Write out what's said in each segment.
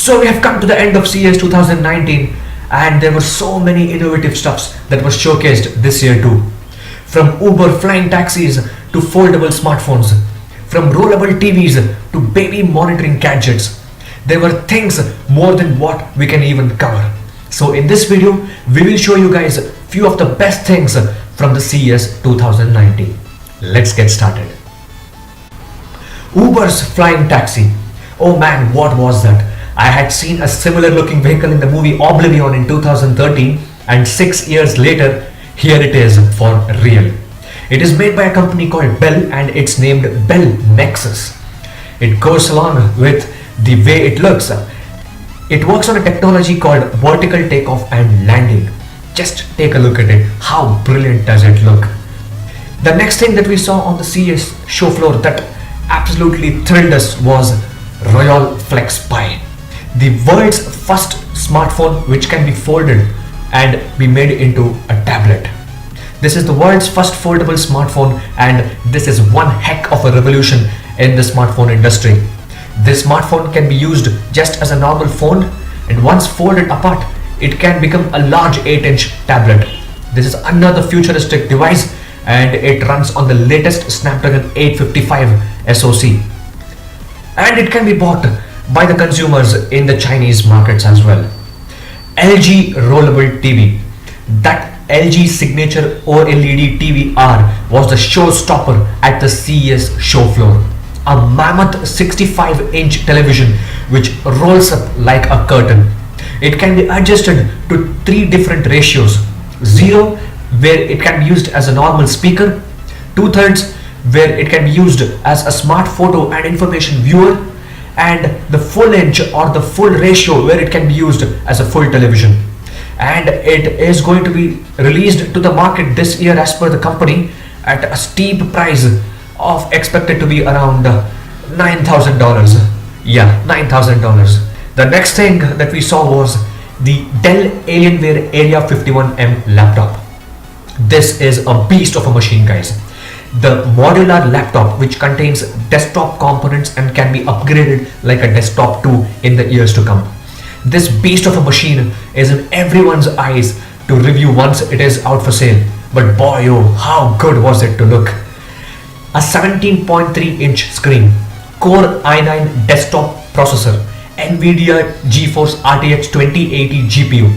So we have come to the end of CES 2019 and there were so many innovative stuffs that was showcased this year too. From Uber flying taxis to foldable smartphones, from rollable TVs to baby monitoring gadgets. There were things more than what we can even cover. So in this video, we will show you guys a few of the best things from the CES 2019. Let's get started. Uber's flying taxi. Oh man, what was that? I had seen a similar looking vehicle in the movie Oblivion in 2013 and 6 years later, here it is for real. It is made by a company called Bell and it's named Bell Nexus. It goes along with the way it looks. It works on a technology called vertical takeoff and landing. Just take a look at it. How brilliant does it look? The next thing that we saw on the CES show floor that absolutely thrilled us was Royal Flexpay, the world's first smartphone which can be folded and be made into a tablet. This is the world's first foldable smartphone and this is one heck of a revolution in the smartphone industry. This smartphone can be used just as a normal phone and once folded apart, it can become a large 8-inch tablet. This is another futuristic device and it runs on the latest Snapdragon 855 SoC. And it can be bought by the consumers in the Chinese markets as well. LG Rollable TV. That LG signature OLED TV R was the showstopper at the CES show floor. A mammoth 65-inch television which rolls up like a curtain. It can be adjusted to 3 different ratios. 0 where it can be used as a normal speaker, 2/3 where it can be used as a smart photo and information viewer, and the full inch or the full ratio where it can be used as a full television. And it is going to be released to the market this year as per the company at a steep price of expected to be around $9,000. Yeah, $9,000. The next thing that we saw was the Dell Alienware Area 51M laptop. This is a beast of a machine, guys. The modular laptop which contains desktop components and can be upgraded like a desktop 2 in the years to come. This beast of a machine is in everyone's eyes to review once it is out for sale. But boy oh, how good was it to look. A 17.3-inch screen, Core i9 desktop processor, NVIDIA GeForce RTX 2080 GPU,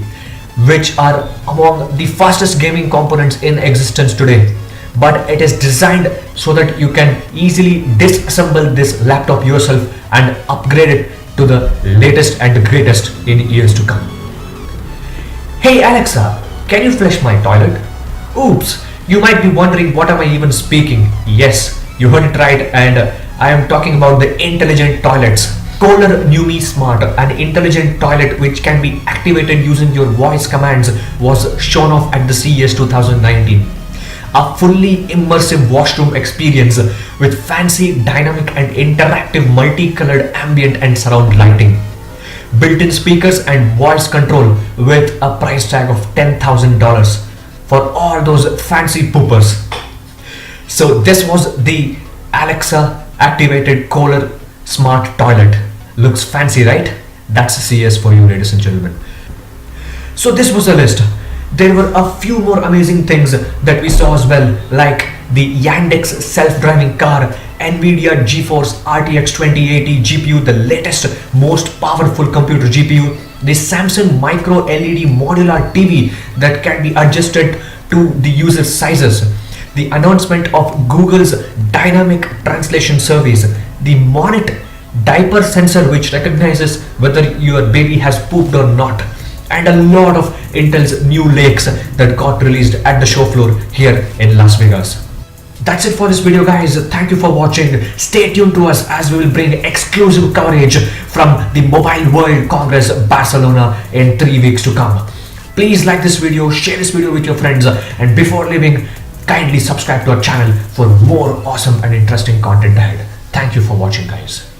which are among the fastest gaming components in existence today. But it is designed so that you can easily disassemble this laptop yourself and upgrade it to the latest and the greatest in years to come. Hey Alexa, can you flush my toilet? Oops, you might be wondering what am I even speaking. Yes, you heard it right, and I am talking about the intelligent toilets. Kohler Numi Smart, an intelligent toilet which can be activated using your voice commands, was shown off at the CES 2019. A fully immersive washroom experience with fancy dynamic and interactive multicolored ambient and surround lighting. Built-in speakers and voice control with a price tag of $10,000 for all those fancy poopers. So this was the Alexa activated Kohler Smart Toilet. Looks fancy, right? That's CES for you, ladies and gentlemen. So this was a list. There were a few more amazing things that we saw as well, like the Yandex self-driving car, NVIDIA GeForce RTX 2080 GPU, the latest, most powerful computer GPU, the Samsung Micro LED modular TV that can be adjusted to the user sizes, the announcement of Google's dynamic translation service, the Monit diaper sensor which recognizes whether your baby has pooped or not, and a lot of Intel's new lakes that got released at the show floor here in Las Vegas. That's it for this video, guys. Thank you for watching. Stay tuned to us as we will bring exclusive coverage from the Mobile World Congress Barcelona in 3 weeks to come. Please like this video, share this video with your friends, and before leaving, kindly subscribe to our channel for more awesome and interesting content ahead. Thank you for watching, guys.